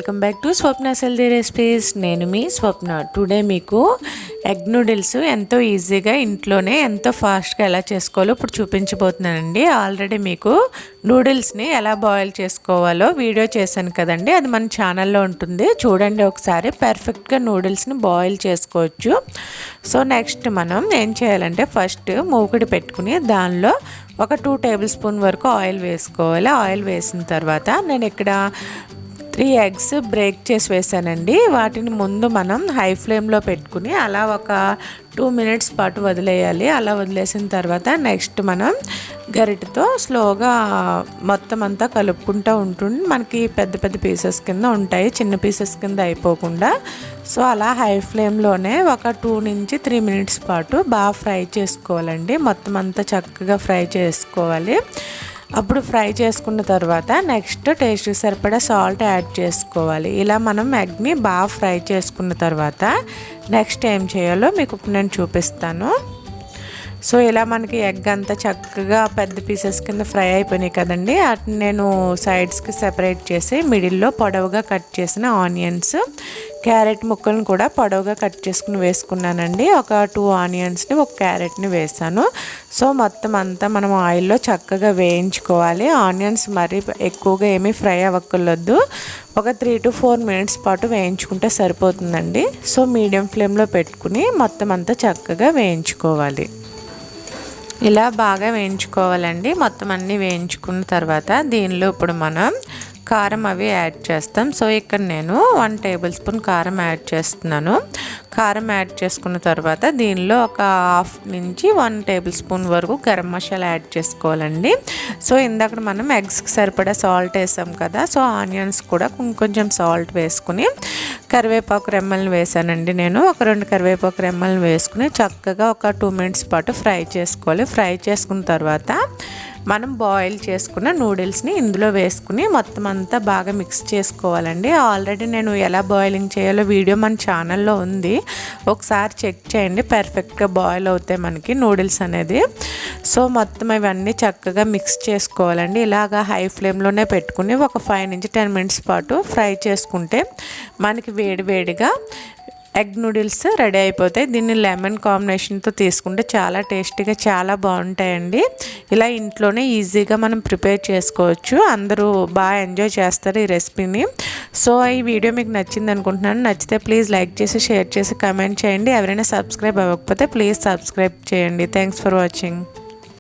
Welcome back to Swapna healthy recipes. నేను మీ స్వప్న. Today మీకు egg noodles ఎంతో ఈజీగా ఇంట్లోనే ఎంతో ఫాస్ట్గా ఎలా చేసుకోవాలో ఇప్పుడు చూపించబోతున్నానండి. ఆల్రెడీ మీకు నూడిల్స్ని ఎలా బాయిల్ చేసుకోవాలో వీడియో చేశాను కదండి, అది మన ఛానల్లో ఉంటుంది, చూడండి ఒకసారి. పర్ఫెక్ట్గా నూడిల్స్ని బాయిల్ చేసుకోవచ్చు. సో నెక్స్ట్ మనం ఏం చేయాలంటే ఫస్ట్ మూకుడి పెట్టుకుని దానిలో ఒక 2 టేబుల్ స్పూన్ వరకు ఆయిల్ వేసుకోవాలి. ఆయిల్ వేసిన తర్వాత నేను ఇక్కడ 3 ఎగ్స్ బ్రేక్ చేసి వేసానండి. వాటిని ముందు మనం హై ఫ్లేమ్లో పెట్టుకుని అలా ఒక 2 మినిట్స్ పాటు వదిలేయాలి. అలా వదిలేసిన తర్వాత నెక్స్ట్ మనం గరిటతో స్లోగా మొత్తం అంతా కలుపుకుంటూ ఉంటుంది. మనకి పెద్ద పెద్ద పీసెస్ కింద ఉంటాయి, చిన్న పీసెస్ కింద అయిపోకుండా. సో అలా హై ఫ్లేమ్లోనే ఒక 2 నుంచి 3 మినిట్స్ పాటు బాగా ఫ్రై చేసుకోవాలండి. మొత్తం అంతా చక్కగా ఫ్రై చేసుకోవాలి. అప్పుడు ఫ్రై చేసుకున్న తర్వాత నెక్స్ట్ టేస్ట్కి సరిపడా సాల్ట్ యాడ్ చేసుకోవాలి. ఇలా మనం ఎగ్ని బాగా ఫ్రై చేసుకున్న తర్వాత నెక్స్ట్ ఏం చేయాలో మీకు ఇప్పుడు నేను చూపిస్తాను. సో ఇలా మనకి ఎగ్ అంతా చక్కగా పెద్ద పీసెస్ కింద ఫ్రై అయిపోయినాయి కదండి. వాటిని నేను సైడ్స్కి సెపరేట్ చేసి మిడిల్లో పొడవుగా కట్ చేసిన ఆనియన్స్, క్యారెట్ ముక్కలను కూడా పొడవుగా కట్ చేసుకుని వేసుకున్నానండి. ఒక 2 ఆనియన్స్ని, 1 క్యారెట్ని వేసాను. సో మొత్తం అంతా మనం ఆయిల్లో చక్కగా వేయించుకోవాలి. ఆనియన్స్ మరీ ఎక్కువగా ఏమీ ఫ్రై అవ్వకూడదు. ఒక 3 to 4 మినిట్స్ పాటు వేయించుకుంటే సరిపోతుందండి. సో మీడియం ఫ్లేమ్లో పెట్టుకుని మొత్తం అంతా చక్కగా వేయించుకోవాలి. ఇలా బాగా వేయించుకోవాలండి. మొత్తం అన్నీ వేయించుకున్న తర్వాత దీనిలో ఇప్పుడు మనం కారం అవి యాడ్ చేస్తాం. సో ఇక్కడ నేను 1 టేబుల్ స్పూన్ కారం యాడ్ చేస్తున్నాను. కారం యాడ్ చేసుకున్న తర్వాత దీనిలో ఒక 1/2 నుంచి 1 టేబుల్ స్పూన్ వరకు గరం మసాలా యాడ్ చేసుకోవాలండి. సో ఇందాక మనం ఎగ్స్కి సరిపడా సాల్ట్ వేసాం కదా, సో ఆనియన్స్ కూడా కొంచెం సాల్ట్ వేసుకుని కరివేపాకు రెమ్మలను వేసానండి. నేను ఒక 2 కరివేపాకు రెమ్మలను వేసుకుని చక్కగా ఒక 2 మినిట్స్ పాటు ఫ్రై చేసుకోవాలి. ఫ్రై చేసుకున్న తర్వాత మనం బాయిల్ చేసుకున్న నూడిల్స్ని ఇందులో వేసుకుని మొత్తం అంతా బాగా మిక్స్ చేసుకోవాలండి. ఆల్రెడీ నేను ఎలా బాయిలింగ్ చేయాలో వీడియో మన ఛానల్లో ఉంది, ఒకసారి చెక్ చేయండి. పర్ఫెక్ట్గా బాయిల్ అవుతాయి మనకి నూడిల్స్ అనేది. సో మొత్తం ఇవన్నీ చక్కగా మిక్స్ చేసుకోవాలండి. ఇలాగా హై ఫ్లేమ్లోనే పెట్టుకుని ఒక 5 నుంచి 10 మినిట్స్ పాటు ఫ్రై చేసుకుంటే మనకి వేడివేడిగా ఎగ్ నూడిల్స్ రెడీ అయిపోతాయి. దీన్ని లెమన్ కాంబినేషన్తో తీసుకుంటే చాలా టేస్టీగా చాలా బాగుంటాయండి. ఇలా ఇంట్లోనే ఈజీగా మనం ప్రిపేర్ చేసుకోవచ్చు. అందరూ బాగా ఎంజాయ్ చేస్తారు ఈ రెసిపీని. సో ఈ వీడియో మీకు నచ్చింది అనుకుంటున్నాను. నచ్చితే ప్లీజ్ లైక్ చేసి, షేర్ చేసి, కామెంట్ చేయండి. ఎవరైనా సబ్స్క్రైబ్ అవ్వకపోతే ప్లీజ్ సబ్స్క్రైబ్ చేయండి. Thanks for watching.